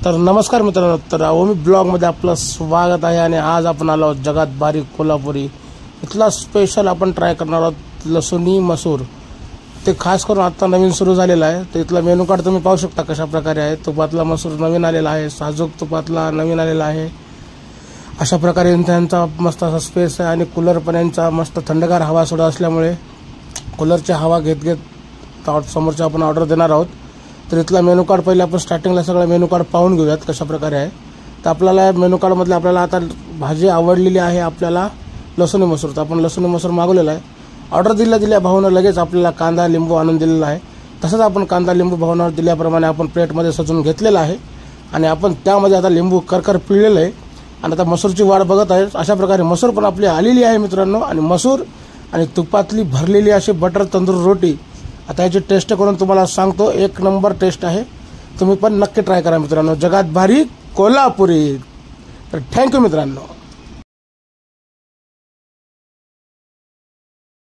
तर नमस्कार मित्रांनो, तर ओमी ब्लॉगमध्ये आपलं स्वागत आहे। आणि आज आपण आलो आहोत जगात भारी कोल्हापुरी इथला स्पेशल आपण ट्राय करणार आहोत लसुनी मसूर। ते खास करून आता नवीन सुरू झालेला आहे। तर इथला मेनू कार्ड तुम्ही पाहू शकता कशा प्रकारे आहे। तुपातला मसूर नवीन आलेला आहे, साजूक तुपातला नवीन आलेला आहे। अशा प्रकारे त्यांचा मस्त असा स्पेस आहे आणि कूलर पण यांचा मस्त थंडगार हवा सोडा असल्यामुळे कूलरची हवा घेत घेत समोरच्या आपण ऑर्डर देणार आहोत। तर इथला मेनू कार्ड पहिले आपण स्टार्टिंगला सगळं मेनू कार्ड पाहून घेऊयात कशा प्रकारे आहे। तर आपल्याला मेनू कार्ड मध्ये आपल्याला आता भाजी आवडलेली आहे आपल्याला लसुनी मसूर। तर आपण लसुनी मसूर मागवलेला आहे। ऑर्डर दिल्या भाऊनं लगेच आपल्याला कांदा लिंबू आणून दिलेला आहे। तसंच आपण कांदा लिंबू भाऊनं दिल्याप्रमाणे आपण प्लेटमध्ये सजवून घेतलेला आहे आणि आपण त्यामध्ये आता लिंबू करकर पिळलेलं आहे आणि आता मसूरची वाट बघत आहे। अशा प्रकारे मसूर पण आपली आलेली आहे मित्रांनो। आणि मसूर आणि तुपातली भरलेली अशी बटर तंदूर रोटी आता याची टेस्ट करून तुम्हाला सांगतो, एक नंबर टेस्ट आहे। तुम्ही पण नक्की ट्राय करा मित्रांनो। जगात भारी कोल्हापुरी। तर थँक्यू मित्रांनो।